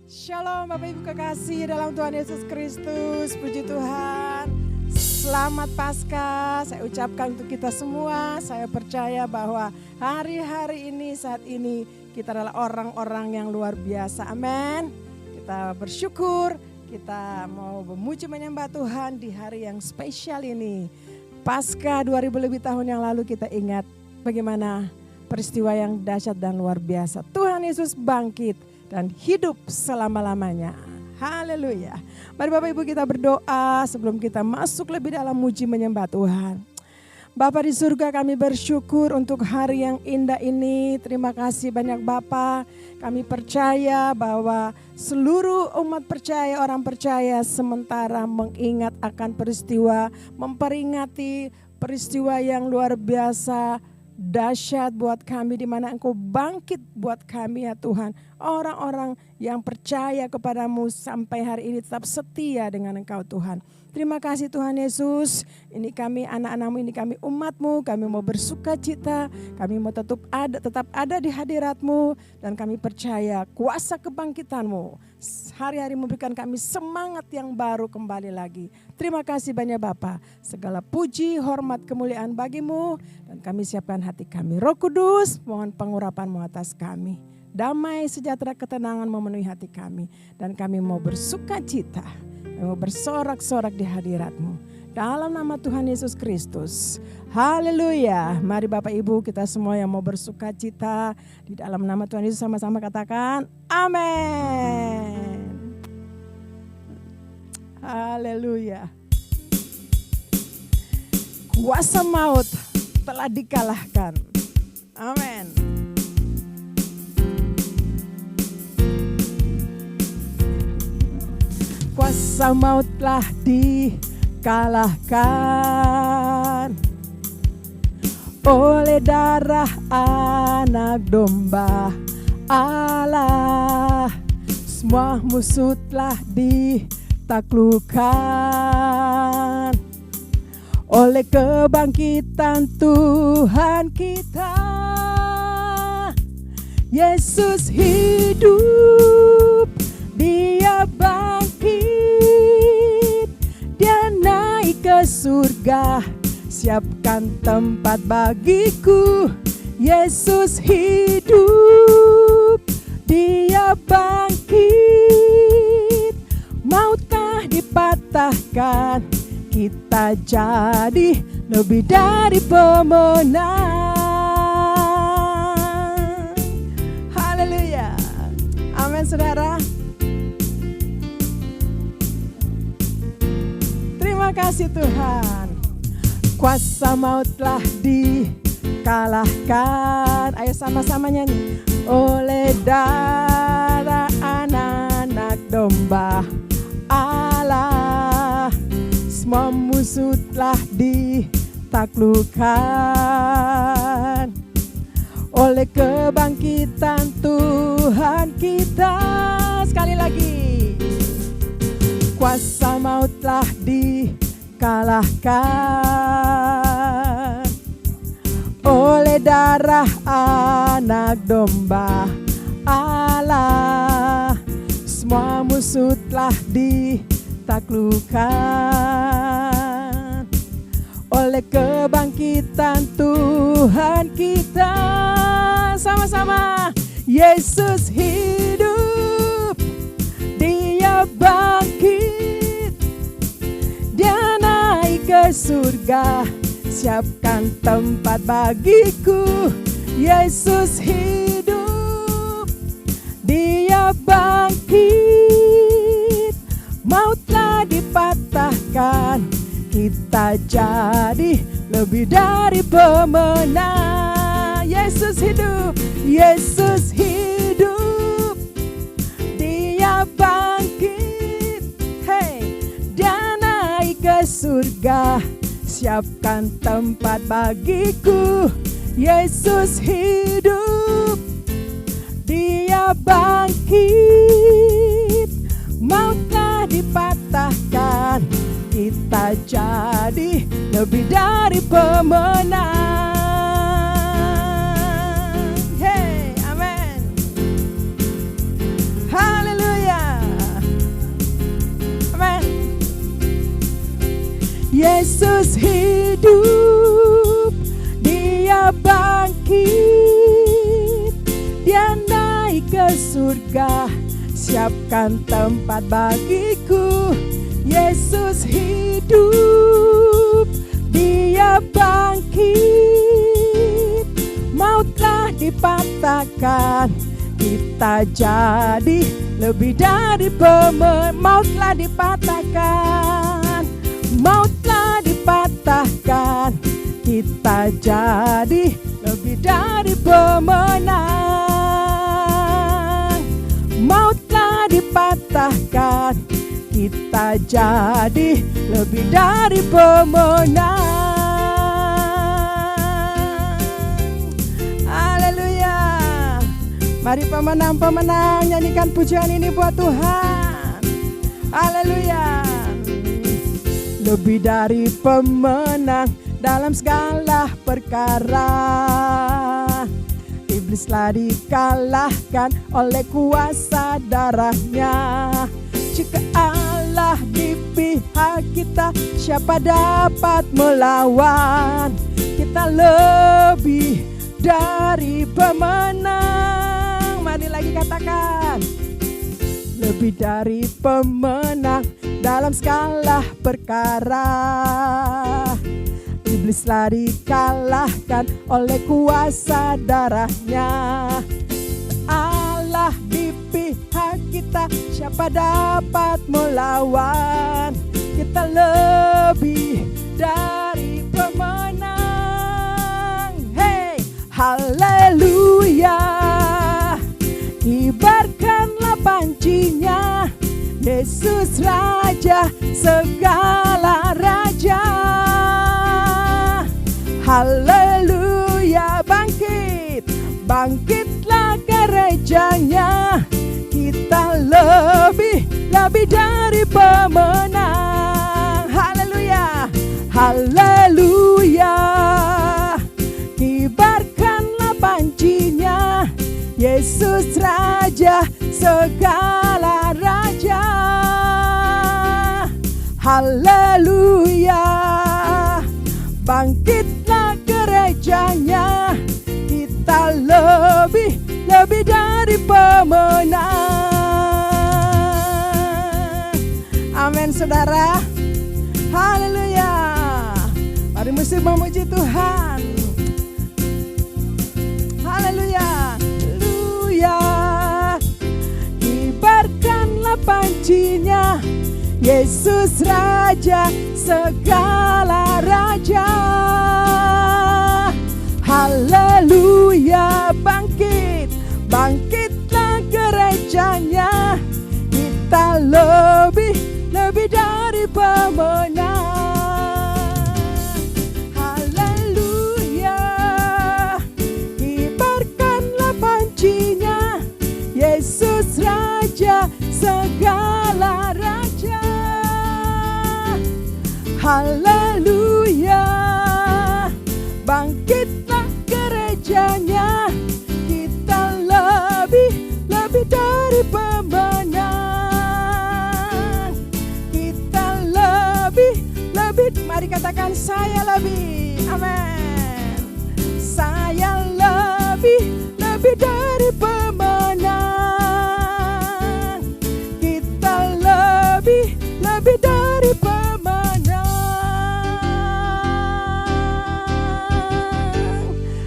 Shalom Bapak Ibu kekasih dalam Tuhan Yesus Kristus, puji Tuhan. Selamat Paskah, saya ucapkan untuk kita semua. Saya percaya bahwa hari-hari ini, saat ini kita adalah orang-orang yang luar biasa, amin. Kita bersyukur, kita mau memuji menyembah Tuhan di hari yang spesial ini. Paskah 2000 lebih tahun yang lalu kita ingat bagaimana peristiwa yang dahsyat dan luar biasa. Tuhan Yesus bangkit dan hidup selama-lamanya. Haleluya. Mari Bapak Ibu kita berdoa sebelum kita masuk lebih dalam muji menyembah Tuhan. Bapa di surga, kami bersyukur untuk hari yang indah ini. Terima kasih banyak Bapa. Kami percaya bahwa seluruh umat percaya, orang percaya sementara mengingat akan peristiwa, memperingati peristiwa yang luar biasa, dahsyat buat kami, di mana Engkau bangkit buat kami ya Tuhan. Orang-orang yang percaya kepadamu sampai hari ini tetap setia dengan Engkau Tuhan. Terima kasih Tuhan Yesus. Ini kami anak-anakmu, ini kami umatmu. Kami mau bersuka cita, kami mau tetap ada di hadiratmu. Dan kami percaya kuasa kebangkitanmu hari-hari memberikan kami semangat yang baru kembali lagi. Terima kasih banyak Bapa. Segala puji, hormat, kemuliaan bagimu. Dan kami siapkan hati kami. Roh Kudus, mohon pengurapan-Mu atas kami. Damai, sejahtera, ketenangan memenuhi hati kami. Dan kami mau bersuka cita. Kami mau bersorak-sorak di hadirat-Mu. Dalam nama Tuhan Yesus Kristus. Haleluya. Mari Bapak Ibu kita semua yang mau bersuka cita. Di dalam nama Tuhan Yesus sama-sama katakan amin. Haleluya. Kuasa maut telah dikalahkan. Amin. Kuasa maut telah dikalahkan oleh darah anak domba Allah. Semua musuh telah ditaklukkan oleh kebangkitan Tuhan kita. Yesus hidup, Dia bangkit, Dia naik ke surga, siapkan tempat bagiku. Yesus hidup, Dia bangkit, maut telah dipatahkan, kita jadi lebih dari pemenang. Haleluya. Amin saudara. Terima kasih Tuhan. Kuasa maut telah dikalahkan. Ayo sama-sama nyanyi. Oleh darah anak domba Allah, semua musuh telah ditaklukkan oleh kebangkitan Tuhan kita. Sekali lagi. Kuasa maut telah dikalahkan oleh darah anak domba Allah. Semua musuh telah ditaklukkan oleh kebangkitan Tuhan kita. Sama-sama. Yesus hidup, Dia bangkit, Dia naik ke surga, siapkan tempat bagiku. Yesus hidup, Dia bangkit, maut telah dipatahkan, kita jadi lebih dari pemenang. Yesus hidup, Yesus hidup, Dia bangkit, hey, Dia naik ke surga, siapkan tempat bagiku. Yesus hidup, Dia bangkit, maut telah dipatahkan, kita jadi lebih dari pemenang. Hey, amin. Haleluya. hidup, dia bangkit, dia naik ke surga, siapkan tempat bagiku. Yesus hidup, dia bangkit, mautlah dipatahkan, kita jadi lebih dari pemenang. Mautlah dipatahkan, mautlah dipatahkan, kita jadi lebih dari pemenang. Mautlah dipatahkan, kita jadi lebih dari pemenang. Haleluya. Mari pemenang-pemenang nyanyikan pujian ini buat Tuhan. Haleluya. Lebih dari pemenang dalam segala perkara, iblislah dikalahkan oleh kuasa darahnya. Jika Allah di pihak kita, siapa dapat melawan? Kita lebih dari pemenang. Mari lagi katakan, lebih dari pemenang dalam segala perkara, iblislah dikalahkan oleh kuasa darahnya. Allah di pihak kita, siapa dapat melawan? Kita lebih dari pemenang. Hey, haleluya. Kibarkanlah pancinya, Yesus Raja segala raja. Haleluya, bangkit, bangkitlah gerejanya. Kita lebih dari pemenang. Haleluya, haleluya. Kibarkanlah pancinya, Yesus Raja segala raja. Haleluya, bangkitlah gerejanya. Kita lebih dari pemenang. Amin saudara. Haleluya. Mari musik memuji Tuhan. Haleluya. Haleluya. Kibarkanlah pancinya, Yesus Raja segala raja. Haleluya, bangkit, bangkitlah gerejanya. Kita lebih dari pemenang. Haleluya, kibarkanlah pancinya, Yesus Raja segala raja. Haleluya, bangkitlah gerejanya. Kita lebih dari pemenang. Kita lebih. Mari katakan, saya lebih. Amin. Saya lebih dari pemenang. Kita lebih dari pemenang.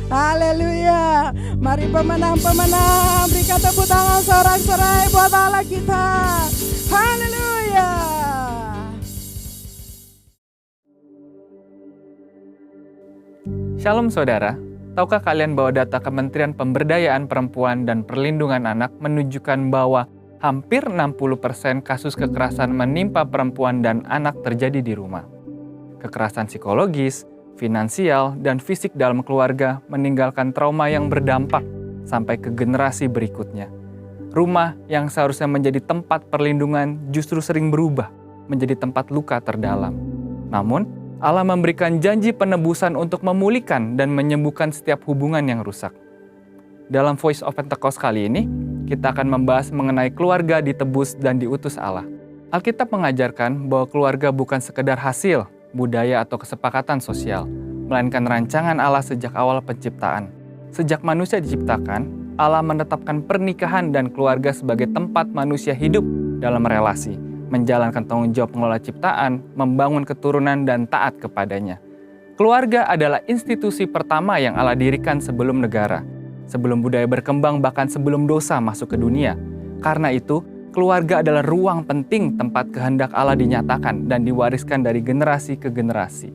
Haleluya. Mari pemenang-pemenang berikan tepuk tangan sorak-sorai buat Allah kita. Haleluya. Shalom saudara, tahukah kalian bahwa data Kementerian Pemberdayaan Perempuan dan Perlindungan Anak menunjukkan bahwa hampir 60% kasus kekerasan menimpa perempuan dan anak terjadi di rumah. Kekerasan psikologis, finansial, dan fisik dalam keluarga meninggalkan trauma yang berdampak sampai ke generasi berikutnya. Rumah yang seharusnya menjadi tempat perlindungan justru sering berubah menjadi tempat luka terdalam. Namun, Allah memberikan janji penebusan untuk memulihkan dan menyembuhkan setiap hubungan yang rusak. Dalam Voice of Pentecost kali ini, kita akan membahas mengenai keluarga ditebus dan diutus Allah. Alkitab mengajarkan bahwa keluarga bukan sekedar hasil, budaya atau kesepakatan sosial, melainkan rancangan Allah sejak awal penciptaan. Sejak manusia diciptakan, Allah menetapkan pernikahan dan keluarga sebagai tempat manusia hidup dalam relasi, menjalankan tanggung jawab pengelola ciptaan, membangun keturunan dan taat kepadanya. Keluarga adalah institusi pertama yang Allah dirikan sebelum negara, sebelum budaya berkembang, bahkan sebelum dosa masuk ke dunia. Karena itu, keluarga adalah ruang penting tempat kehendak Allah dinyatakan dan diwariskan dari generasi ke generasi.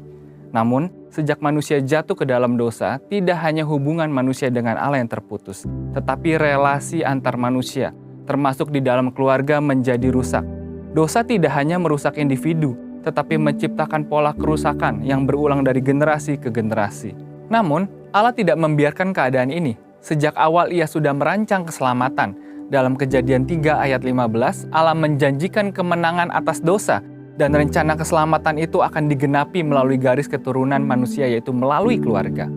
Namun, sejak manusia jatuh ke dalam dosa, tidak hanya hubungan manusia dengan Allah yang terputus, tetapi relasi antar manusia, termasuk di dalam keluarga, menjadi rusak. Dosa tidak hanya merusak individu, tetapi menciptakan pola kerusakan yang berulang dari generasi ke generasi. Namun, Allah tidak membiarkan keadaan ini. Sejak awal Ia sudah merancang keselamatan. Dalam Kejadian 3 ayat 15, Allah menjanjikan kemenangan atas dosa, dan rencana keselamatan itu akan digenapi melalui garis keturunan manusia, yaitu melalui keluarga.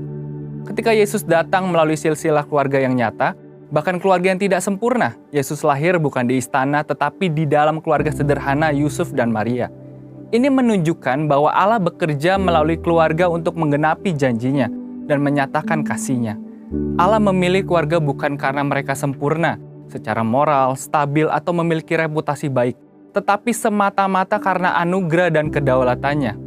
Ketika Yesus datang melalui silsilah keluarga yang nyata, bahkan keluarga yang tidak sempurna, Yesus lahir bukan di istana, tetapi di dalam keluarga sederhana Yusuf dan Maria. Ini menunjukkan bahwa Allah bekerja melalui keluarga untuk menggenapi janjinya dan menyatakan kasih-Nya. Allah memilih keluarga bukan karena mereka sempurna, secara moral, stabil, atau memiliki reputasi baik, tetapi semata-mata karena anugerah dan kedaulatannya.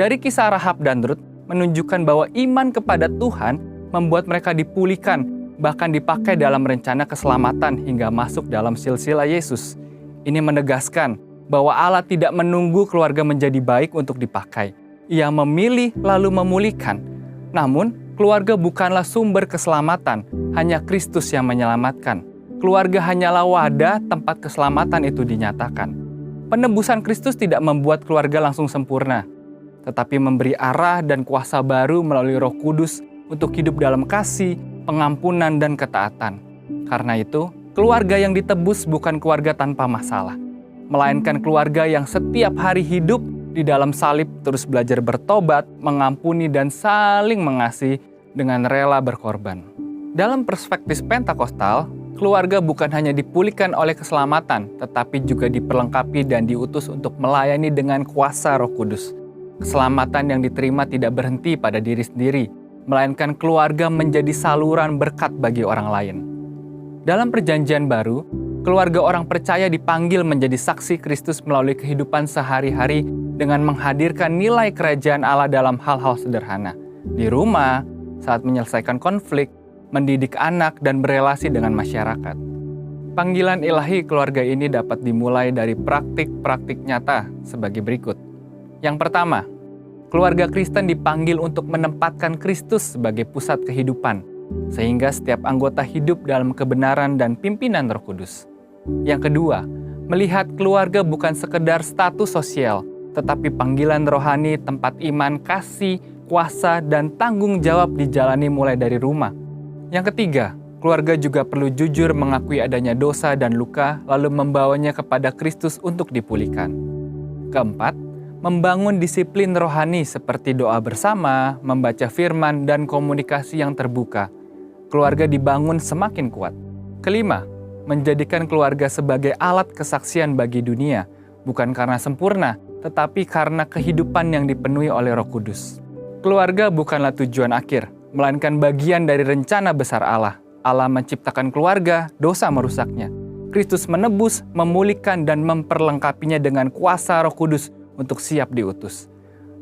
Dari kisah Rahab dan Rut menunjukkan bahwa iman kepada Tuhan membuat mereka dipulihkan, bahkan dipakai dalam rencana keselamatan hingga masuk dalam silsilah Yesus. Ini menegaskan bahwa Allah tidak menunggu keluarga menjadi baik untuk dipakai. Ia memilih lalu memulihkan. Namun, keluarga bukanlah sumber keselamatan, hanya Kristus yang menyelamatkan. Keluarga hanyalah wadah tempat keselamatan itu dinyatakan. Penebusan Kristus tidak membuat keluarga langsung sempurna, tetapi memberi arah dan kuasa baru melalui Roh Kudus untuk hidup dalam kasih, pengampunan, dan ketaatan. Karena itu, keluarga yang ditebus bukan keluarga tanpa masalah, melainkan keluarga yang setiap hari hidup di dalam salib, terus belajar bertobat, mengampuni, dan saling mengasihi dengan rela berkorban. Dalam perspektif Pentakosta, keluarga bukan hanya dipulihkan oleh keselamatan, tetapi juga diperlengkapi dan diutus untuk melayani dengan kuasa Roh Kudus. Keselamatan yang diterima tidak berhenti pada diri sendiri, melainkan keluarga menjadi saluran berkat bagi orang lain. Dalam Perjanjian Baru, keluarga orang percaya dipanggil menjadi saksi Kristus melalui kehidupan sehari-hari dengan menghadirkan nilai kerajaan Allah dalam hal-hal sederhana. Di rumah, saat menyelesaikan konflik, mendidik anak, dan berelasi dengan masyarakat. Panggilan ilahi keluarga ini dapat dimulai dari praktik-praktik nyata sebagai berikut. Yang pertama, keluarga Kristen dipanggil untuk menempatkan Kristus sebagai pusat kehidupan, sehingga setiap anggota hidup dalam kebenaran dan pimpinan Roh Kudus. Yang kedua, melihat keluarga bukan sekedar status sosial, tetapi panggilan rohani tempat iman, kasih, kuasa, dan tanggung jawab dijalani mulai dari rumah. Yang ketiga, keluarga juga perlu jujur mengakui adanya dosa dan luka, lalu membawanya kepada Kristus untuk dipulihkan. Keempat, membangun disiplin rohani seperti doa bersama, membaca firman, dan komunikasi yang terbuka. Keluarga dibangun semakin kuat. Kelima, menjadikan keluarga sebagai alat kesaksian bagi dunia, bukan karena sempurna, tetapi karena kehidupan yang dipenuhi oleh Roh Kudus. Keluarga bukanlah tujuan akhir, melainkan bagian dari rencana besar Allah. Allah menciptakan keluarga, dosa merusaknya. Kristus menebus, memulihkan, dan memperlengkapinya dengan kuasa Roh Kudus untuk siap diutus.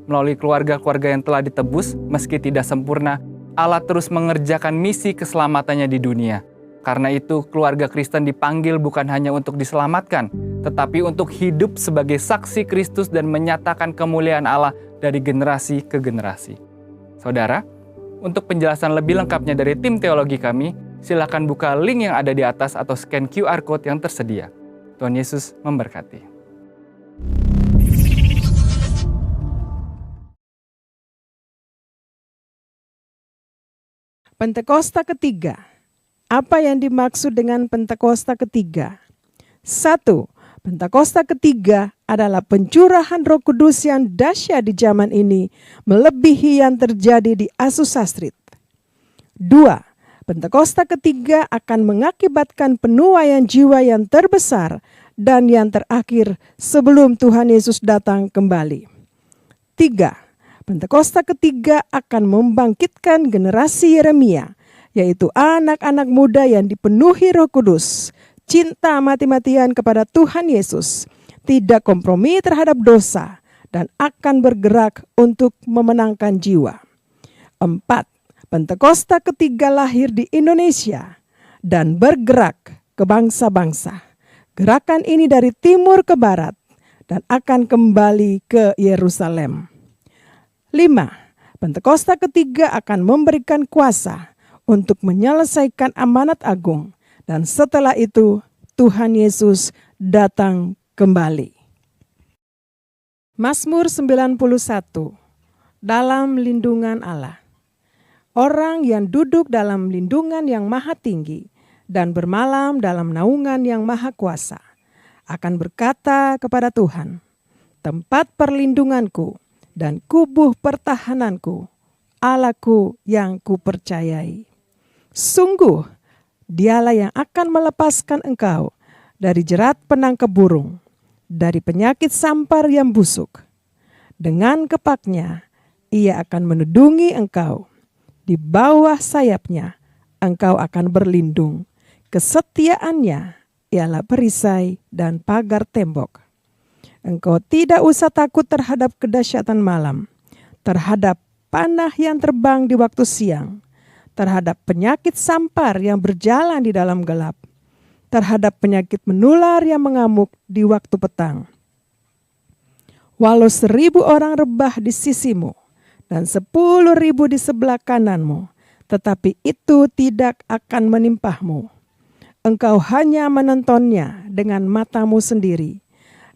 Melalui keluarga-keluarga yang telah ditebus, meski tidak sempurna, Allah terus mengerjakan misi keselamatannya di dunia. Karena itu, keluarga Kristen dipanggil bukan hanya untuk diselamatkan, tetapi untuk hidup sebagai saksi Kristus dan menyatakan kemuliaan Allah dari generasi ke generasi. Saudara, untuk penjelasan lebih lengkapnya dari tim teologi kami, silakan buka link yang ada di atas atau scan QR Code yang tersedia. Tuhan Yesus memberkati. Pentakosta ketiga. Apa yang dimaksud dengan Pentakosta ketiga? 1. Pentakosta ketiga adalah pencurahan Roh Kudus yang dahsyat di zaman ini, melebihi yang terjadi di Azusa Street. 2. Pentakosta ketiga akan mengakibatkan penuaian jiwa yang terbesar dan yang terakhir sebelum Tuhan Yesus datang kembali. 3. Pentakosta ketiga akan membangkitkan generasi Yeremia, yaitu anak-anak muda yang dipenuhi Roh Kudus, cinta mati-matian kepada Tuhan Yesus, tidak kompromi terhadap dosa, dan akan bergerak untuk memenangkan jiwa. 4. Pentakosta ketiga lahir di Indonesia dan bergerak ke bangsa-bangsa. Gerakan ini dari timur ke barat dan akan kembali ke Yerusalem. 5. Pentakosta ketiga akan memberikan kuasa untuk menyelesaikan amanat agung, dan setelah itu Tuhan Yesus datang kembali. Mazmur 91. Dalam lindungan Allah. Orang yang duduk dalam lindungan yang maha tinggi dan bermalam dalam naungan yang maha kuasa akan berkata kepada Tuhan, tempat perlindunganku dan kubuh pertahananku, Allahku yang kupercayai. Sungguh, Dialah yang akan melepaskan engkau dari jerat penangkap burung, dari penyakit sampar yang busuk. Dengan kepaknya, Ia akan menudungi engkau. Di bawah sayapnya, engkau akan berlindung. Kesetiaannya ialah perisai dan pagar tembok. Engkau tidak usah takut terhadap kedahsyatan malam, terhadap panah yang terbang di waktu siang, terhadap penyakit sampar yang berjalan di dalam gelap, terhadap penyakit menular yang mengamuk di waktu petang. Walau 1000 orang rebah di sisimu dan 10.000 di sebelah kananmu, tetapi itu tidak akan menimpahmu. Engkau hanya menontonnya dengan matamu sendiri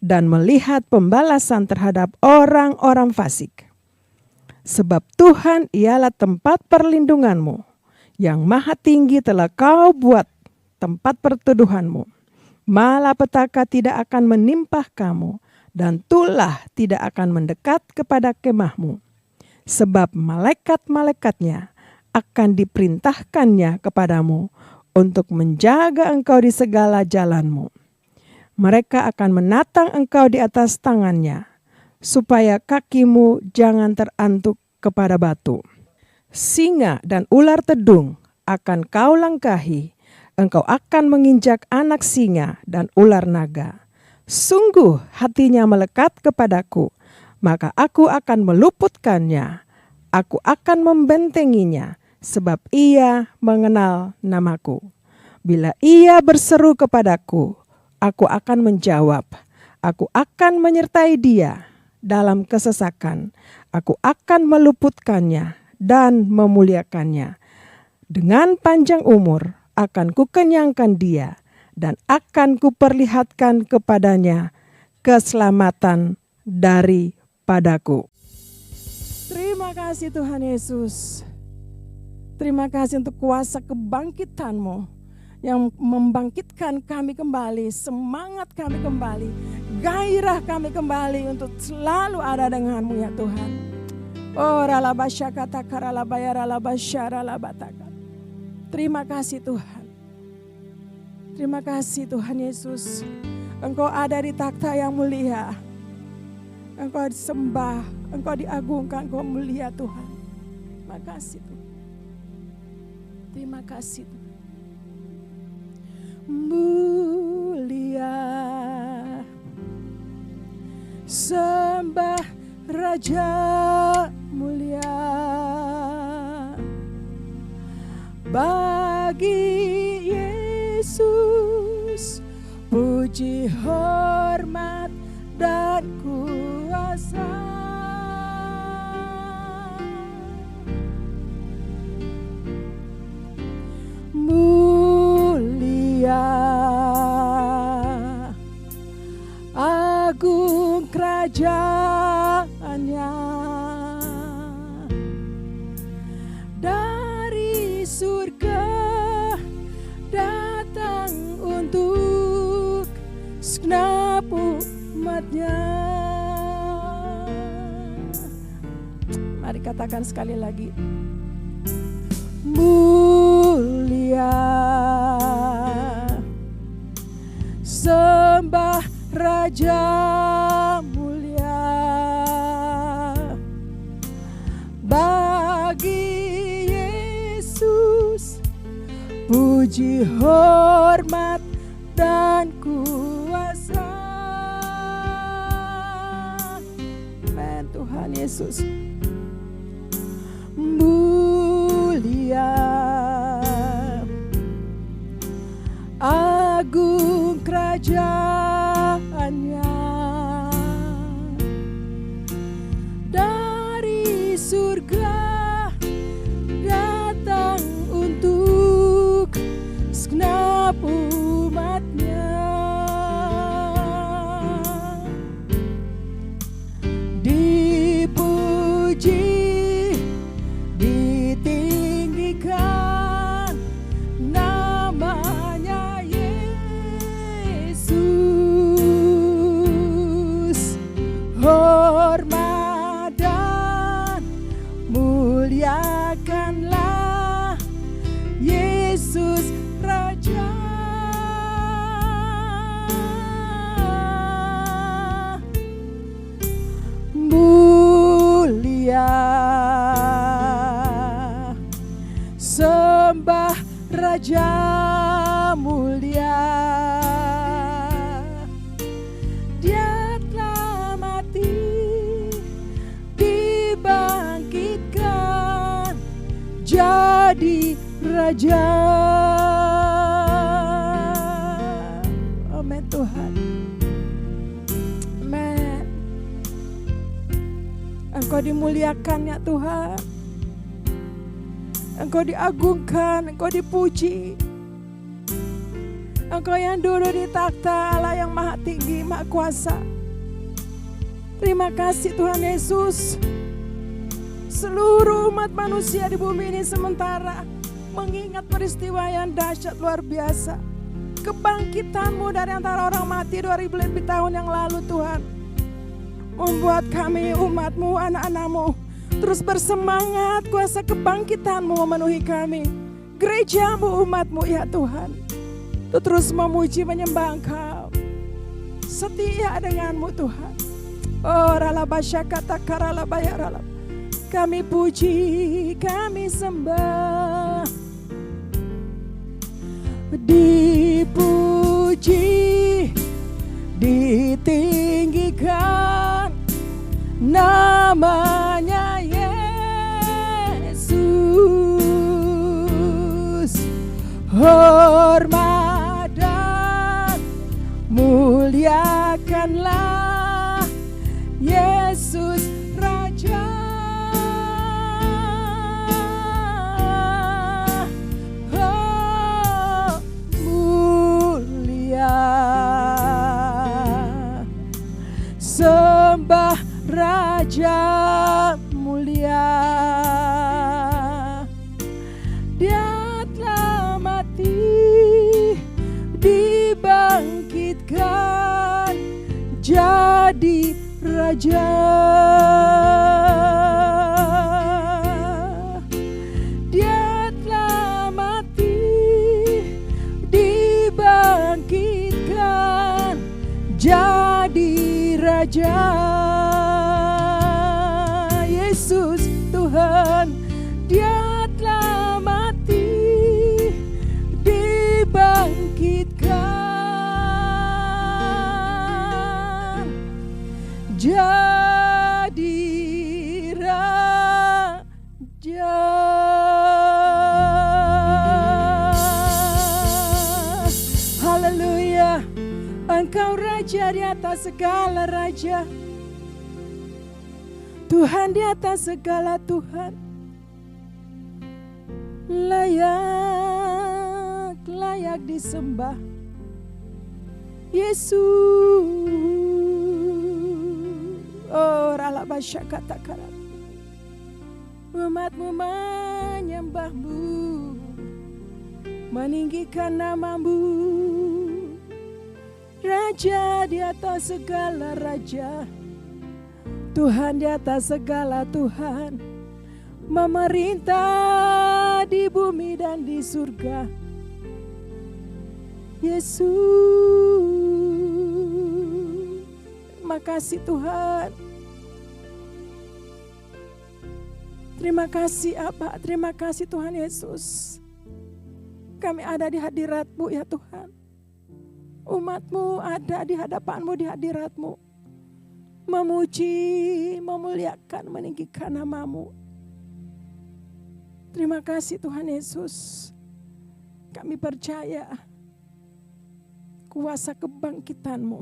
dan melihat pembalasan terhadap orang-orang fasik. Sebab Tuhan ialah tempat perlindunganmu, yang maha tinggi telah kau buat tempat perteduhanmu. Malapetaka tidak akan menimpah kamu, dan tulah tidak akan mendekat kepada kemahmu. Sebab malaikat-malaikatnya akan diperintahkannya kepadamu untuk menjaga engkau di segala jalanmu. Mereka akan menatang engkau di atas tangannya, supaya kakimu jangan terantuk kepada batu. Singa dan ular tedung akan kau langkahi, engkau akan menginjak anak singa dan ular naga. Sungguh hatinya melekat kepadaku, maka aku akan meluputkannya. Aku akan membentenginya, sebab ia mengenal namaku. Bila ia berseru kepadaku, aku akan menjawab. Aku akan menyertai dia dalam kesesakan. Aku akan meluputkannya dan memuliakannya. Dengan panjang umur akan kukenyangkan dia, dan akan kuperlihatkan kepadanya keselamatan daripadaku. Terima kasih Tuhan Yesus. Terima kasih untuk kuasa kebangkitan-Mu yang membangkitkan kami kembali, semangat kami kembali, gairah kami kembali untuk selalu ada dengan-Mu ya Tuhan. Oh ralabasyakata karalabaya ralabasyaralabataka. Terima kasih Tuhan. Terima kasih Tuhan Yesus. Engkau ada di takhta yang mulia. Engkau disembah, Engkau diagungkan, Engkau mulia Tuhan. Terima kasih Tuhan. Terima kasih Tuhan. Mulia, sembah Raja mulia, bagi Yesus puji, hormat, dan kuasa. Mulia, agung kerajaannya, dari surga datang untuk segenap umatnya. Mari katakan sekali lagi. Mulia, sembah Raja mulia, puji, hormat, dan kuasa. Amin. Tuhan Yesus mulia, agung kerajaannya, dari surga datang untuk segenap umatnya. Dipuji, ditinggikan namanya Yesus. Hormat dan muliakanlah Yesus Raja. Mulia, sembah Raja mulia. Dia telah mati, dibangkitkan jadi Raja. Amin Tuhan. Amin. Engkau dimuliakan ya Tuhan. Engkau diagungkan, Engkau dipuji. Engkau yang duduk di takhta Allah yang maha tinggi, maha kuasa. Terima kasih Tuhan Yesus. Seluruh umat manusia di bumi ini sementara mengingat peristiwa yang dahsyat luar biasa. Kebangkitan-Mu dari antara orang mati 2000 lebih tahun yang lalu Tuhan. Membuat kami umat-Mu, anak-anak-Mu terus bersemangat, kuasa kebangkitan-Mu memenuhi kami. Gereja-Mu, umat-Mu ya Tuhan, untuk terus memuji menyembah Engkau. Setia dengan-Mu Tuhan. Oh ralabasyakata karalabayaralab. Kami puji, kami sembah. Dipuji, ditinggikan namanya Yesus. Hormat dan muliakanlah Yesus Raja. Oh, mulia, sembah Raja mulia. Dia telah mati, dibangkitkan jadi Raja. Dia telah mati, dibangkitkan jadi Raja. Yesus Tuhan, Dia telah mati, dibangkitkan jadi Raja. Haleluya. Engkau Raja di atas segala raja, Tuhan di atas segala Tuhan. Layak disembah Yesus. Oh ralabasyakata karat. Umat-Mu menyembah-Mu, meninggikan nama-Mu. Raja di atas segala raja, Tuhan di atas segala Tuhan, memerintah di bumi dan di surga. Yesus, terima kasih Tuhan. Terima kasih Aba, terima kasih Tuhan Yesus. Kami ada di hadirat-Mu ya Tuhan. Umat-Mu ada di hadapan-Mu, di hadirat-Mu. Memuji, memuliakan, meninggikan nama-Mu. Terima kasih Tuhan Yesus. Kami percaya kuasa kebangkitan-Mu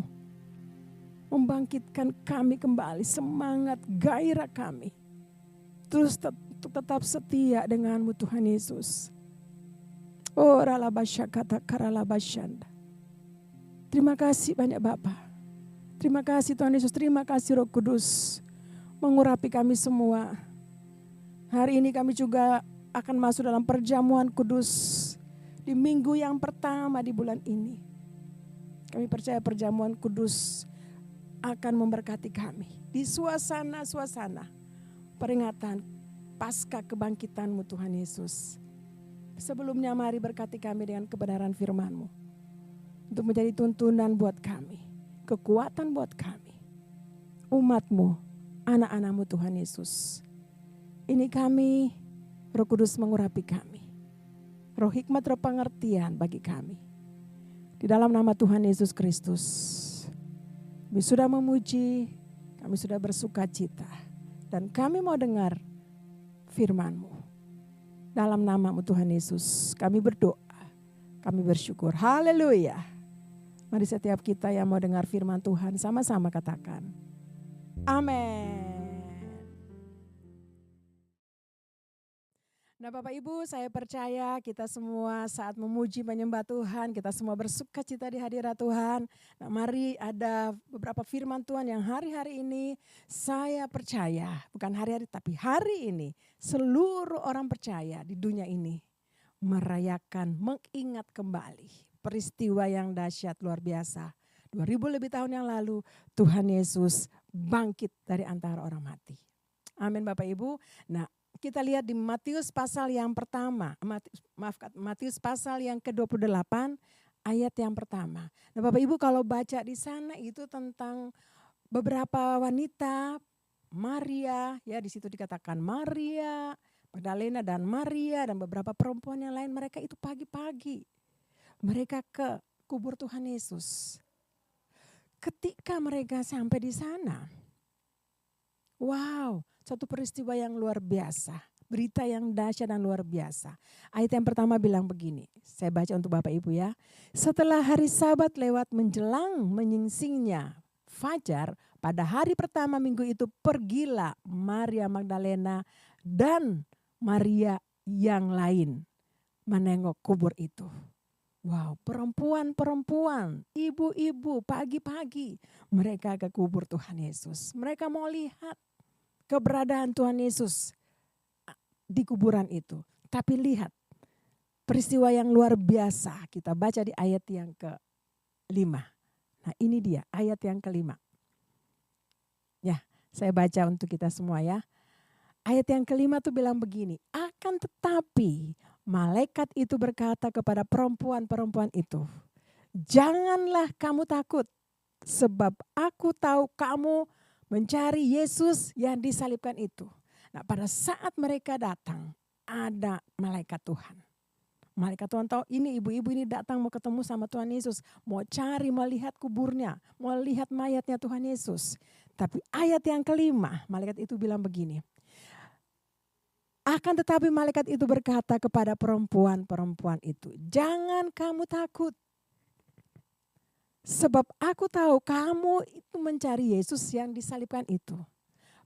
membangkitkan kami kembali, semangat, gairah kami. Terus tetap setia dengan-Mu Tuhan Yesus. Oh ralabasyakata karalabasyanda. Terima kasih banyak Bapa. Terima kasih Tuhan Yesus, terima kasih Roh Kudus mengurapi kami semua. Hari ini kami juga akan masuk dalam perjamuan kudus di minggu yang pertama di bulan ini. Kami percaya perjamuan kudus akan memberkati kami di suasana-suasana peringatan pasca kebangkitan-Mu Tuhan Yesus. Sebelumnya mari berkati kami dengan kebenaran firman-Mu untuk menjadi tuntunan buat kami, kekuatan buat kami, umat-Mu, anak-anak-Mu Tuhan Yesus. Ini kami, Roh Kudus mengurapi kami, roh hikmat, roh pengertian bagi kami. Di dalam nama Tuhan Yesus Kristus, kami sudah memuji, kami sudah bersuka cita, dan kami mau dengar firman-Mu. Dalam nama-Mu Tuhan Yesus, kami berdoa, kami bersyukur. Haleluya. Mari setiap kita yang mau dengar firman Tuhan sama-sama katakan, amin. Nah Bapak Ibu, saya percaya kita semua saat memuji menyembah Tuhan, kita semua bersuka cita di hadirat Tuhan. Nah mari, ada beberapa firman Tuhan yang hari-hari ini saya percaya, bukan hari-hari tapi hari ini, seluruh orang percaya di dunia ini merayakan, mengingat kembali peristiwa yang dahsyat luar biasa. 2000 lebih tahun yang lalu Tuhan Yesus bangkit dari antara orang mati. Amin Bapak Ibu. Nah, kita lihat di Matius pasal yang pertama, Matius pasal yang ke-28 ayat yang pertama. Nah Bapak Ibu kalau baca di sana itu tentang beberapa wanita, Maria, ya di situ dikatakan Maria, Magdalena dan Maria dan beberapa perempuan yang lain, mereka itu pagi-pagi. Mereka ke kubur Tuhan Yesus. Ketika mereka sampai di sana, wow, satu peristiwa yang luar biasa, berita yang dahsyat dan luar biasa. Ayat yang pertama bilang begini, saya baca untuk Bapak Ibu ya. Setelah hari Sabat lewat menjelang menyingsingnya fajar, pada hari pertama minggu itu pergilah Maria Magdalena dan Maria yang lain menengok kubur itu. Wow, perempuan-perempuan, ibu-ibu pagi-pagi mereka ke kubur Tuhan Yesus. Mereka mau lihat keberadaan Tuhan Yesus di kuburan itu. Tapi lihat peristiwa yang luar biasa, kita baca di ayat yang ke-5. Nah ini dia ayat yang ke-5. Ya, saya baca untuk kita semua ya. Ayat yang ke-5 tuh bilang begini, akan tetapi malaikat itu berkata kepada perempuan-perempuan itu, janganlah kamu takut, sebab aku tahu kamu mencari Yesus yang disalibkan itu. Nah pada saat mereka datang, ada malaikat Tuhan. Malaikat Tuhan tahu ini ibu-ibu ini datang mau ketemu sama Tuhan Yesus. Mau cari, mau lihat kuburnya, mau lihat mayatnya Tuhan Yesus. Tapi ayat yang ke-5, malaikat itu bilang begini. Akan tetapi malaikat itu berkata kepada perempuan-perempuan itu, jangan kamu takut. Sebab aku tahu kamu itu mencari Yesus yang disalibkan itu.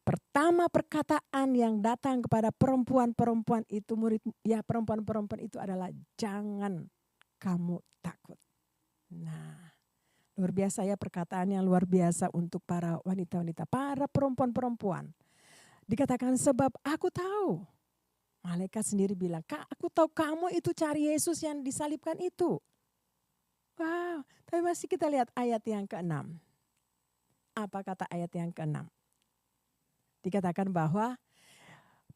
Pertama perkataan yang datang kepada perempuan-perempuan itu, murid ya perempuan-perempuan itu adalah jangan kamu takut. Nah, luar biasa ya perkataan yang luar biasa untuk para wanita-wanita, para perempuan-perempuan. Dikatakan sebab aku tahu. Malaikat sendiri bilang, Kak, aku tahu kamu itu cari Yesus yang disalibkan itu. Wow, tapi masih kita lihat ayat yang ke-6. Apa kata ayat yang ke-6? Dikatakan bahwa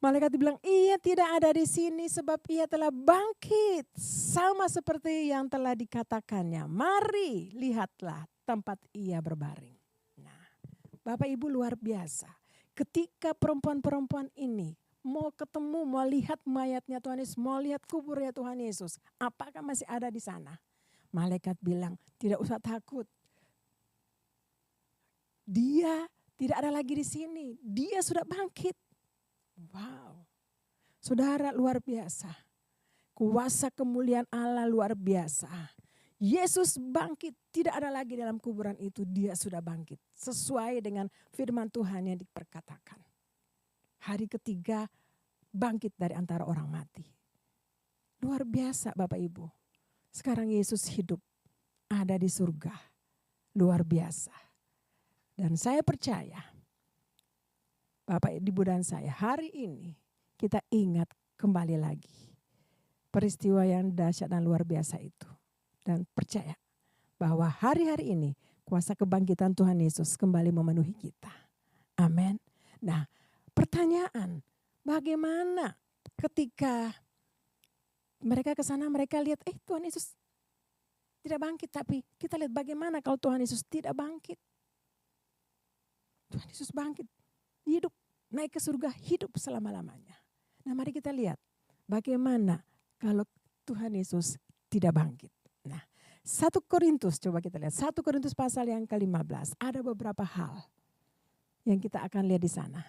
malaikat bilang, ia tidak ada di sini sebab ia telah bangkit. Sama seperti yang telah dikatakannya. Mari lihatlah tempat ia berbaring. Nah, Bapak Ibu luar biasa. Ketika perempuan-perempuan ini mau ketemu, mau lihat mayatnya Tuhan Yesus, mau lihat kuburnya Tuhan Yesus. Apakah masih ada di sana? Malaikat bilang, tidak usah takut. Dia tidak ada lagi di sini. Dia sudah bangkit. Wow. Saudara, luar biasa. Kuasa kemuliaan Allah luar biasa. Yesus bangkit, tidak ada lagi dalam kuburan itu, dia sudah bangkit. Sesuai dengan firman Tuhan yang diperkatakan. Hari ketiga bangkit dari antara orang mati. Luar biasa Bapak Ibu. Sekarang Yesus hidup, ada di surga. Luar biasa. Dan saya percaya, Bapak Ibu dan saya, hari ini kita ingat kembali lagi peristiwa yang dahsyat dan luar biasa itu. Dan percaya bahwa hari-hari ini kuasa kebangkitan Tuhan Yesus kembali memenuhi kita. Amin. Nah, pertanyaan, bagaimana ketika mereka ke sana, mereka lihat Tuhan Yesus tidak bangkit, tapi kita lihat bagaimana kalau Tuhan Yesus tidak bangkit. Tuhan Yesus bangkit, hidup, naik ke surga, hidup selama-lamanya. Nah, mari kita lihat bagaimana kalau Tuhan Yesus tidak bangkit. Nah, 1 Korintus, coba kita lihat. 1 Korintus pasal yang ke-15. Ada beberapa hal yang kita akan lihat di sana.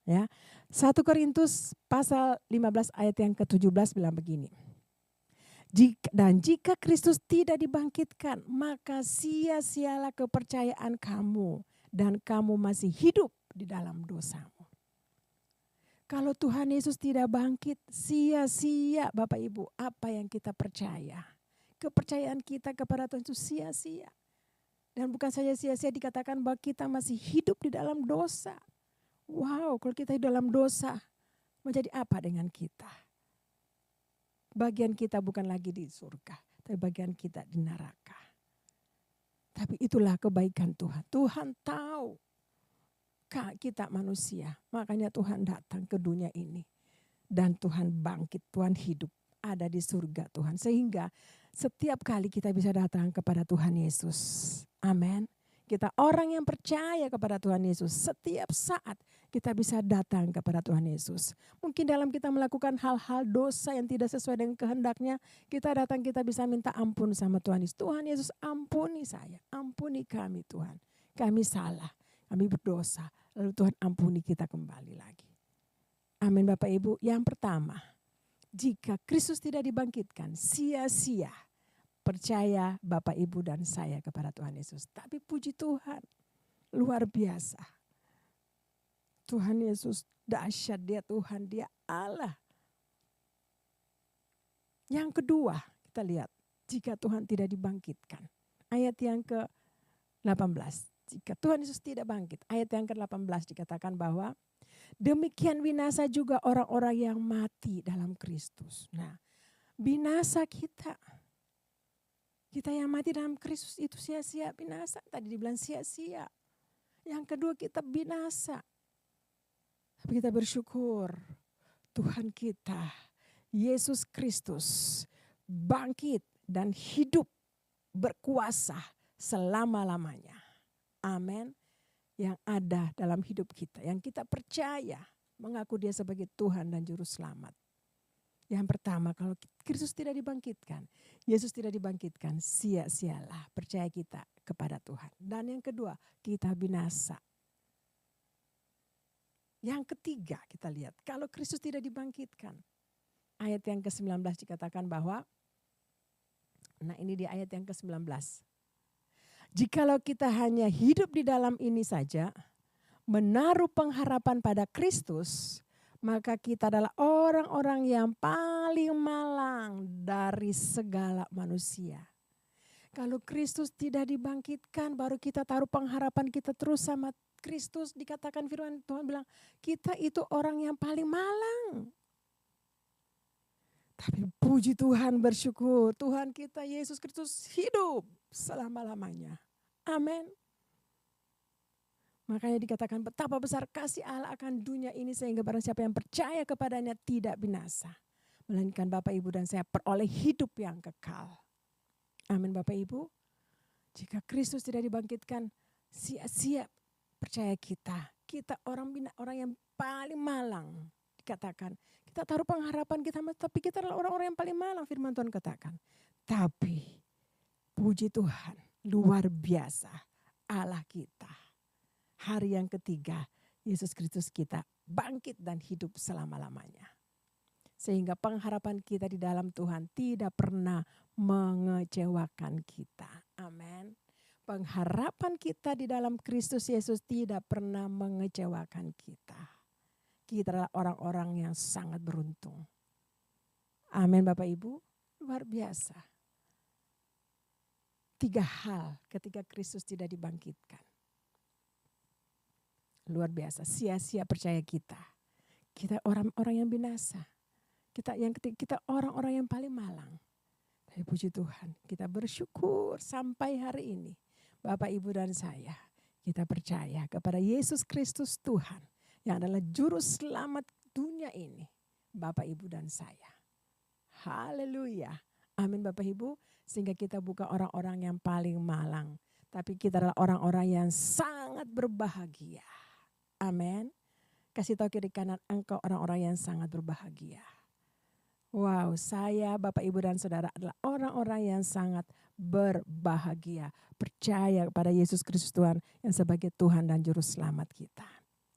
Ya, 1 Korintus pasal 15 ayat yang ke-17 bilang begini. Jika Kristus tidak dibangkitkan, maka sia-sialah kepercayaan kamu dan kamu masih hidup di dalam dosamu. Kalau Tuhan Yesus tidak bangkit, sia-sia Bapak Ibu apa yang kita percaya. Kepercayaan kita kepada Tuhan itu sia-sia. Dan bukan saja sia-sia, dikatakan bahwa kita masih hidup di dalam dosa. Wow, kalau kita hidup dalam dosa, menjadi apa dengan kita? Bagian kita bukan lagi di surga, tapi bagian kita di neraka. Tapi itulah kebaikan Tuhan. Tuhan tahu kita manusia, makanya Tuhan datang ke dunia ini. Dan Tuhan bangkit, Tuhan hidup, ada di surga Tuhan. Sehingga setiap kali kita bisa datang kepada Tuhan Yesus. Amin. Kita orang yang percaya kepada Tuhan Yesus, setiap saat kita bisa datang kepada Tuhan Yesus. Mungkin dalam kita melakukan hal-hal dosa yang tidak sesuai dengan kehendaknya, kita datang, kita bisa minta ampun sama Tuhan Yesus. Tuhan Yesus, ampuni saya, ampuni kami Tuhan. Kami salah, kami berdosa. Lalu Tuhan ampuni kita kembali lagi. Amin Bapak Ibu. Yang pertama, jika Kristus tidak dibangkitkan, sia-sia percaya Bapak Ibu dan saya kepada Tuhan Yesus. Tapi puji Tuhan, luar biasa. Tuhan Yesus dahsyat, dia Tuhan, dia Allah. Yang kedua, kita lihat, jika Tuhan tidak dibangkitkan. Ayat yang ke-18. Jika Tuhan Yesus tidak bangkit, ayat yang ke-18 dikatakan bahwa demikian binasa juga orang-orang yang mati dalam Kristus. Nah, binasa kita. Kita yang mati dalam Kristus itu sia-sia, binasa. Tadi dibilang sia-sia. Yang kedua kita binasa. Tapi kita bersyukur Tuhan kita, Yesus Kristus, bangkit dan hidup berkuasa selama-lamanya. Amin. Yang ada dalam hidup kita, yang kita percaya, mengaku dia sebagai Tuhan dan Juru Selamat. Yang pertama, kalau Kristus tidak dibangkitkan, Yesus tidak dibangkitkan, sia-sialah percaya kita kepada Tuhan. Dan yang kedua, kita binasa. Yang ketiga kita lihat, kalau Kristus tidak dibangkitkan, ayat yang ke-19 dikatakan bahwa, nah ini di ayat yang ke-19. Jikalau kita hanya hidup di dalam ini saja, menaruh pengharapan pada Kristus, maka kita adalah orang-orang yang paling malang dari segala manusia. Kalau Kristus tidak dibangkitkan, baru kita taruh pengharapan kita terus sama Kristus. Dikatakan firman Tuhan bilang, kita itu orang yang paling malang. Tapi puji Tuhan, bersyukur Tuhan kita Yesus Kristus hidup selama-lamanya. Amin. Makanya dikatakan betapa besar kasih Allah akan dunia ini sehingga barang siapa yang percaya kepadanya tidak binasa. Melainkan Bapak Ibu dan saya peroleh hidup yang kekal. Amin Bapak Ibu. Jika Kristus tidak dibangkitkan, sia-sia percaya kita. Kita orang yang paling malang. katakan. Kita taruh pengharapan kita, tapi kita adalah orang-orang yang paling malang, firman Tuhan katakan. Tapi puji Tuhan, luar biasa Allah kita. Hari yang ketiga, Yesus Kristus kita bangkit dan hidup selama-lamanya. Sehingga pengharapan kita di dalam Tuhan tidak pernah mengecewakan kita. Amin. Pengharapan kita di dalam Kristus Yesus tidak pernah mengecewakan kita. Kita adalah orang-orang yang sangat beruntung. Amin Bapak Ibu, luar biasa. 3 hal ketika Kristus tidak dibangkitkan. Luar biasa, sia-sia percaya kita. Kita orang-orang yang binasa. Kita orang-orang yang paling malang. Tapi puji Tuhan, kita bersyukur sampai hari ini. Bapak, Ibu dan saya, kita percaya kepada Yesus Kristus Tuhan yang adalah juru selamat dunia ini. Bapak, Ibu dan saya. Haleluya. Amin Bapak Ibu. Sehingga kita bukan orang-orang yang paling malang. Tapi kita adalah orang-orang yang sangat berbahagia. Amin. Kasih tahu kiri kanan, engkau orang-orang yang sangat berbahagia. Wow, saya, Bapak, Ibu, dan Saudara adalah orang-orang yang sangat berbahagia. Percaya kepada Yesus Kristus Tuhan yang sebagai Tuhan dan Juru Selamat kita.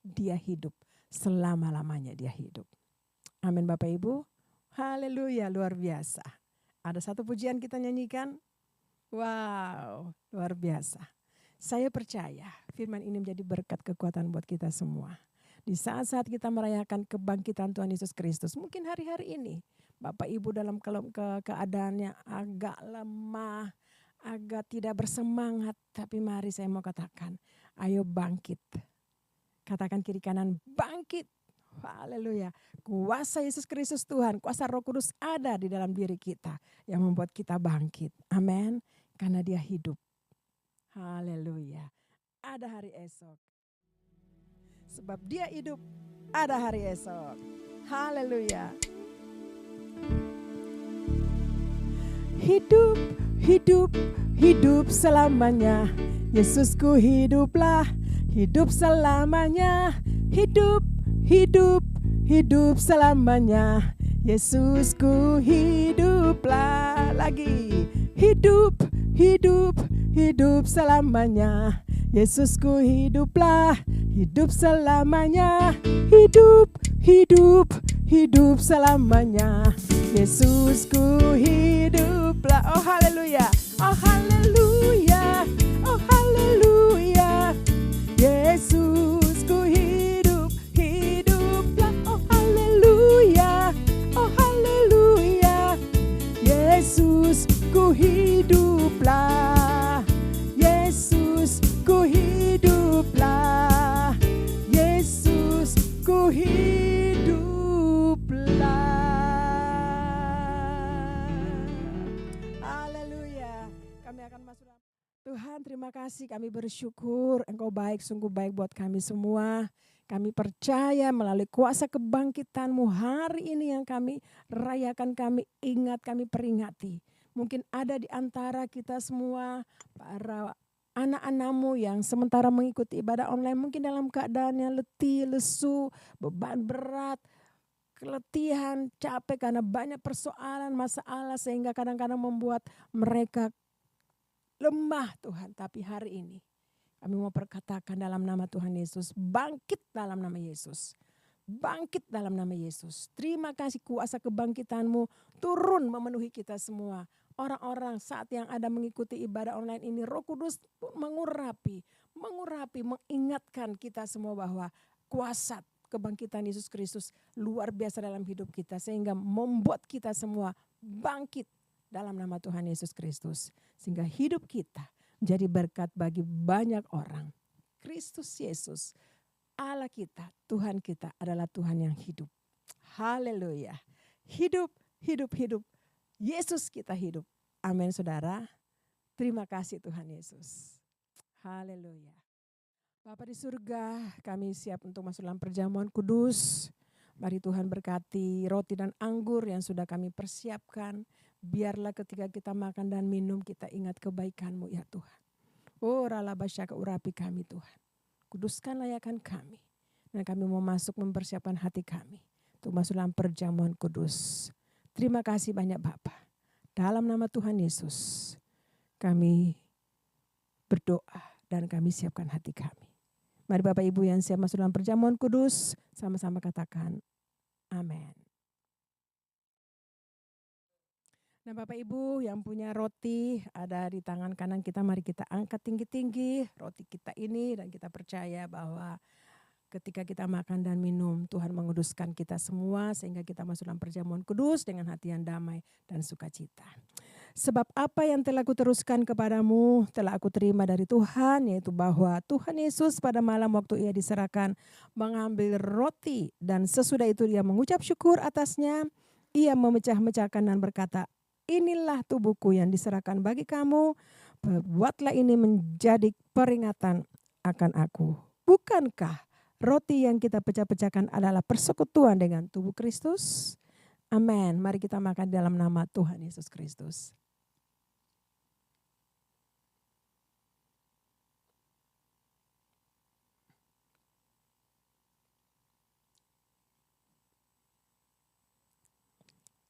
Dia hidup, selama-lamanya dia hidup. Amin Bapak Ibu. Haleluya, luar biasa. Ada satu pujian kita nyanyikan. Wow, luar biasa. Saya percaya firman ini menjadi berkat kekuatan buat kita semua. Di saat-saat kita merayakan kebangkitan Tuhan Yesus Kristus, mungkin hari-hari ini Bapak Ibu dalam keadaannya agak lemah, agak tidak bersemangat. Tapi mari saya mau katakan, ayo bangkit. Katakan kiri kanan, bangkit. Haleluya. Kuasa Yesus Kristus Tuhan, kuasa Roh Kudus ada di dalam diri kita yang membuat kita bangkit. Amin. Karena dia hidup. Haleluya. Ada hari esok. Sebab dia hidup, ada hari esok. Haleluya. Hidup, hidup, hidup selamanya. Yesusku hiduplah, hidup selamanya. Hidup, hidup, hidup selamanya. Yesusku hiduplah lagi. Hidup, hidup, hidup selamanya. Yesusku hiduplah, hidup selamanya. Hidup, hidup, hidup selamanya. Yesusku hiduplah. Oh haleluya, oh haleluya, oh haleluya. Yesusku hidup, hiduplah. Oh haleluya, oh haleluya. Yesusku hiduplah. Yesusku hiduplah. Yesusku hiduplah. Haleluya. Kami akan masuk. Tuhan, terima kasih, kami bersyukur Engkau baik, sungguh baik buat kami semua. Kami percaya melalui kuasa kebangkitan-Mu hari ini yang kami rayakan, kami ingat, kami peringati. Mungkin ada di antara kita semua para anak-anak-Mu yang sementara mengikuti ibadah online mungkin dalam keadaan yang letih, lesu, beban berat, keletihan, capek karena banyak persoalan, masalah sehingga kadang-kadang membuat mereka lemah Tuhan. Tapi hari ini kami mau perkatakan dalam nama Tuhan Yesus, bangkit dalam nama Yesus. Bangkit dalam nama Yesus. Terima kasih kuasa kebangkitan-Mu turun memenuhi kita semua. Orang-orang saat yang ada mengikuti ibadah online ini, Roh Kudus mengurapi, mengingatkan kita semua bahwa kuasa kebangkitan Yesus Kristus luar biasa dalam hidup kita. Sehingga membuat kita semua bangkit dalam nama Tuhan Yesus Kristus. Sehingga hidup kita menjadi berkat bagi banyak orang. Kristus Yesus, Allah kita, Tuhan kita adalah Tuhan yang hidup. Haleluya. Hidup, hidup, hidup. Yesus kita hidup. Amin saudara. Terima kasih Tuhan Yesus. Haleluya. Bapa di surga, kami siap untuk masuk dalam perjamuan kudus. Mari Tuhan berkati roti dan anggur yang sudah kami persiapkan. Biarlah ketika kita makan dan minum kita ingat kebaikan-Mu ya Tuhan. Oh ralabasyaka urapi kami Tuhan. Kuduskan layakan kami. Dan kami mau masuk mempersiapkan hati kami. untuk masuk dalam perjamuan kudus. Terima kasih banyak Bapa. Dalam nama Tuhan Yesus kami berdoa dan kami siapkan hati kami. Mari Bapak Ibu yang siap masuk dalam perjamuan kudus, sama-sama katakan amin. Nah Bapak Ibu yang punya roti ada di tangan kanan kita, mari kita angkat tinggi-tinggi roti kita ini dan kita percaya bahwa ketika kita makan dan minum Tuhan menguduskan kita semua sehingga kita masuk dalam perjamuan kudus dengan hati yang damai dan sukacita. Sebab apa yang telah kuteruskan kepadamu telah aku terima dari Tuhan, yaitu bahwa Tuhan Yesus pada malam waktu ia diserahkan mengambil roti dan sesudah itu dia mengucap syukur atasnya, ia memecah-mecahkan dan berkata, inilah tubuhku yang diserahkan bagi kamu, buatlah ini menjadi peringatan akan aku. Bukankah roti yang kita pecah-pecahkan adalah persekutuan dengan tubuh Kristus? Amin. Mari kita makan dalam nama Tuhan Yesus Kristus.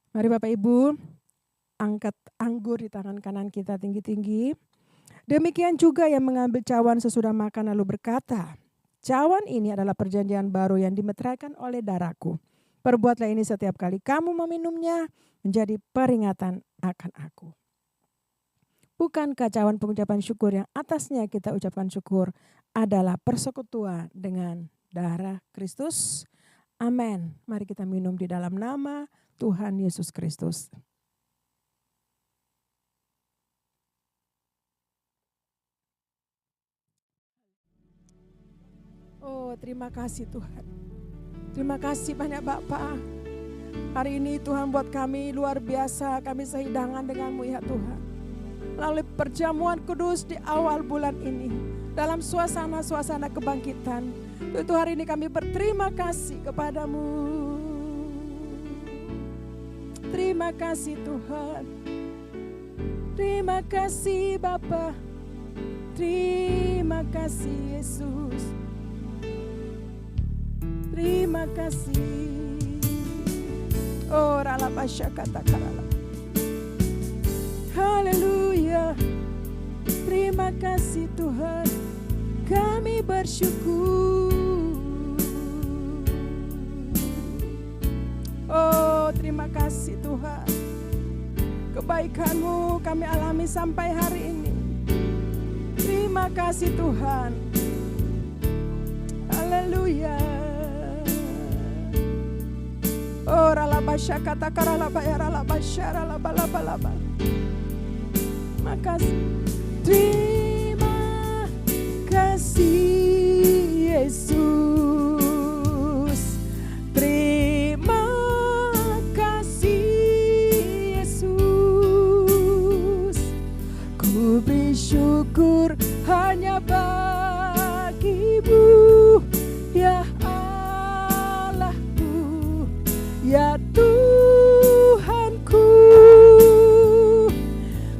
Mari Bapak Ibu, angkat anggur di tangan kanan kita tinggi-tinggi. Demikian juga yang mengambil cawan sesudah makan lalu berkata, cawan ini adalah perjanjian baru yang dimeteraikan oleh darahku. Perbuatlah ini setiap kali kamu meminumnya menjadi peringatan akan aku. Bukankah cawan pengucapan syukur yang atasnya kita ucapkan syukur adalah persekutuan dengan darah Kristus? Amin. Mari kita minum di dalam nama Tuhan Yesus Kristus. Oh, terima kasih Tuhan. Terima kasih banyak Bapa. Hari ini Tuhan buat kami luar biasa, kami sehidangan denganmu ya Tuhan. Melalui perjamuan kudus di awal bulan ini, dalam suasana-suasana kebangkitan. Itu hari ini kami berterima kasih kepadamu. Terima kasih Tuhan. Terima kasih Bapa. Terima kasih Yesus. Terima kasih. Oh, ralabasya kata karala. Haleluya. Terima kasih Tuhan. Kami bersyukur. Oh, terima kasih Tuhan. Kebaikan-Mu kami alami sampai hari ini. Terima kasih Tuhan. Haleluya. Oh, ralabasya kata karalaba ya ralabasya ralabalaba. Makasih. Terima kasih Yesus. Terima kasih Yesus. Ku beri syukur hanya bagi-Mu ya Allahku, ya Tuhanku.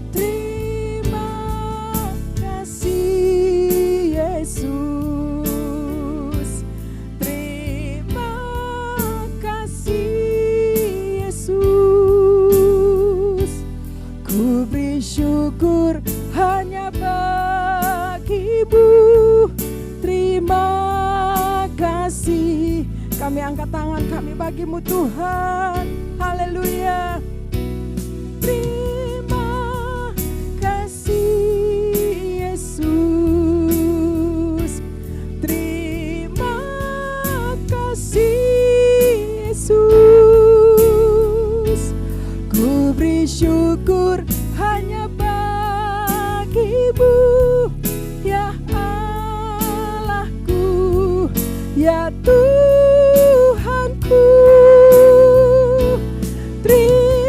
Terima kasih Yesus. Terima kasih Yesus. Ku beri syukur hanya bagi-Mu. Terima kasih. Kami angkat tangan kami bagi-Mu Tuhan. Haleluya. Terima kasih Yesus. Terima kasih Yesus. Ku beri syukur hanya bagi-Mu ya Allahku, ya Tuhanku. Terima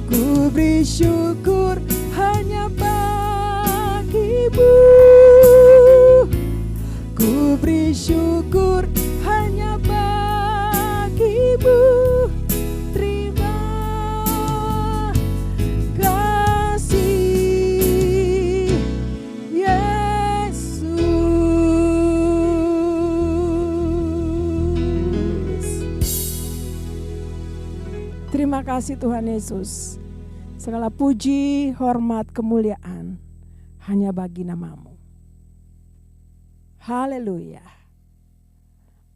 Ku beri syukur hanya bagimu. Ku beri syukur hanya bagimu. Terima kasih Yesus. Terima kasih Tuhan Yesus. Segala puji, hormat, kemuliaan hanya bagi nama-Mu. Haleluya.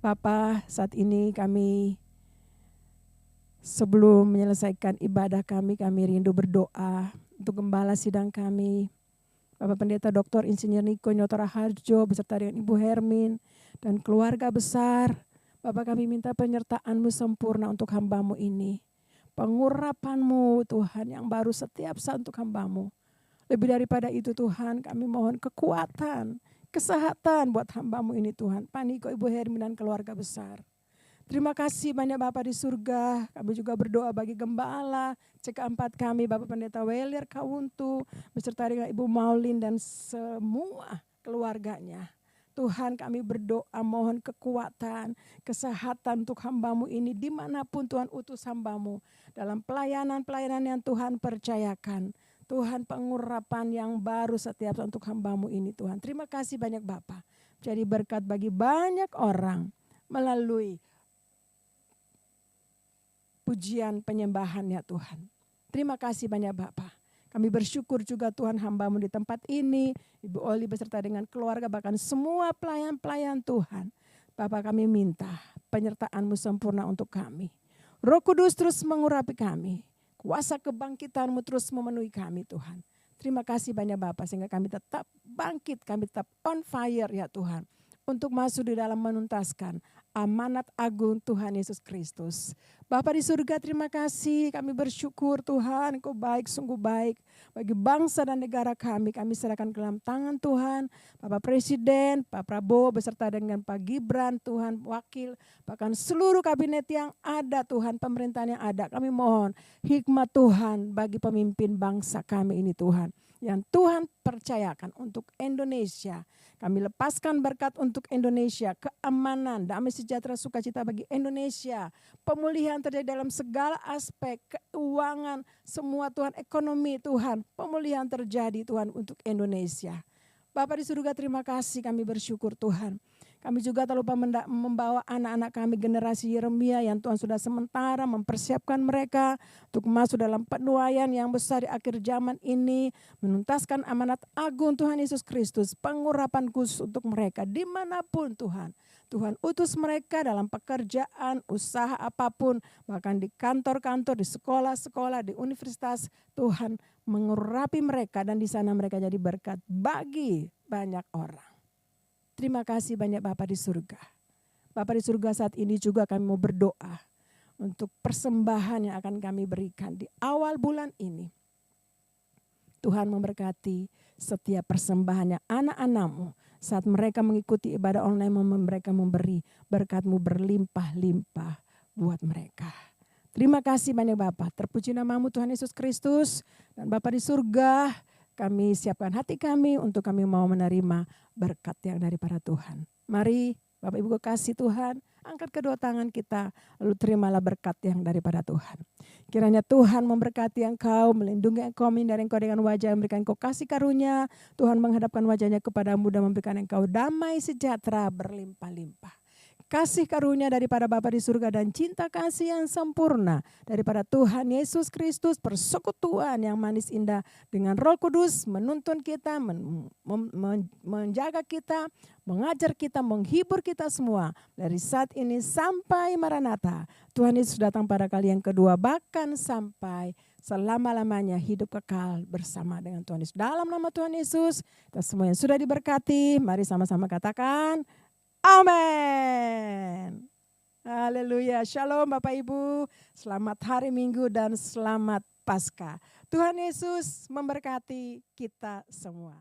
Bapa, saat ini kami sebelum menyelesaikan ibadah kami rindu berdoa untuk gembala sidang kami, Bapak Pendeta Dr. Insinyur Niko Nyotora Harjo beserta dengan Ibu Hermin dan keluarga besar. Bapak, kami minta penyertaan-Mu sempurna untuk hamba-Mu ini. Pengurapan-Mu Tuhan yang baru setiap saat untuk hamba-Mu. Lebih daripada itu Tuhan, kami mohon kekuatan, kesehatan buat hamba-Mu ini Tuhan. Pak Niko, Ibu Hermin dan keluarga besar. Terima kasih banyak Bapak di surga. Kami juga berdoa bagi gembala CK4 kami, Bapak Pendeta Welir Kawuntu, beserta dengan Ibu Maulin dan semua keluarganya. Tuhan, kami berdoa mohon kekuatan, kesehatan untuk hamba-Mu ini dimanapun Tuhan utus hamba-Mu. Dalam pelayanan-pelayanan yang Tuhan percayakan. Tuhan, pengurapan yang baru setiap saat untuk hamba-Mu ini Tuhan. Terima kasih banyak Bapak. Jadi berkat bagi banyak orang melalui pujian penyembahan ya Tuhan. Terima kasih banyak Bapak. Kami bersyukur juga Tuhan hamba-Mu di tempat ini, Ibu Oli beserta dengan keluarga, bahkan semua pelayan-pelayan Tuhan. Bapak, kami minta penyertaan-Mu sempurna untuk kami. Roh Kudus terus mengurapi kami, kuasa kebangkitan-Mu terus memenuhi kami Tuhan. Terima kasih banyak Bapak sehingga kami tetap bangkit, kami tetap on fire ya Tuhan. Untuk masuk di dalam menuntaskan amanat agung Tuhan Yesus Kristus. Bapa di surga, terima kasih, kami bersyukur Tuhan, Engkau baik, sungguh baik. Bagi bangsa dan negara kami serahkan ke dalam tangan Tuhan. Bapak Presiden, Pak Prabowo beserta dengan Pak Gibran, Tuhan Wakil, bahkan seluruh kabinet yang ada Tuhan, pemerintahan yang ada. Kami mohon hikmat Tuhan bagi pemimpin bangsa kami ini Tuhan. Yang Tuhan percayakan untuk Indonesia. Kami lepaskan berkat untuk Indonesia, keamanan, damai sejahtera, sukacita bagi Indonesia. Pemulihan terjadi dalam segala aspek, keuangan, semua Tuhan, ekonomi Tuhan. Pemulihan terjadi Tuhan untuk Indonesia. Bapak di surga, terima kasih, kami bersyukur Tuhan. Kami juga tak lupa membawa anak-anak kami generasi Yeremia yang Tuhan sudah sementara mempersiapkan mereka untuk masuk dalam penuaian yang besar di akhir zaman ini. Menuntaskan amanat agung Tuhan Yesus Kristus, pengurapan khusus untuk mereka dimanapun Tuhan. Tuhan utus mereka dalam pekerjaan, usaha apapun, bahkan di kantor-kantor, di sekolah-sekolah, di universitas. Tuhan mengurapi mereka dan di sana mereka jadi berkat bagi banyak orang. Terima kasih banyak Bapak di surga. Bapak di surga, saat ini juga kami mau berdoa untuk persembahan yang akan kami berikan di awal bulan ini. Tuhan memberkati setiap persembahannya anak-anak-Mu saat mereka mengikuti ibadah online, mereka memberi berkat-Mu berlimpah-limpah buat mereka. Terima kasih banyak Bapak. Terpuji nama-Mu Tuhan Yesus Kristus. Dan Bapak di surga, kami siapkan hati kami untuk kami mau menerima berkat yang daripada Tuhan. Mari Bapak Ibu kasih Tuhan, angkat kedua tangan kita, lalu terimalah berkat yang daripada Tuhan. Kiranya Tuhan memberkati engkau, melindungi engkau, menghindari engkau dengan wajah, memberikan engkau kasih karunia. Tuhan menghadapkan wajahnya kepadamu dan memberikan engkau damai sejahtera berlimpah-limpah. Kasih karunia daripada Bapa di surga dan cinta kasih yang sempurna daripada Tuhan Yesus Kristus, persekutuan yang manis indah dengan Roh Kudus menuntun kita, menjaga kita, mengajar kita, menghibur kita semua dari saat ini sampai Maranatha. Tuhan Yesus datang pada kali yang kedua, bahkan sampai selama-lamanya hidup kekal bersama dengan Tuhan Yesus. Dalam nama Tuhan Yesus, kita semua yang sudah diberkati, mari sama-sama katakan amin. Haleluya. Shalom Bapak Ibu. Selamat hari Minggu dan selamat Paskah. Tuhan Yesus memberkati kita semua.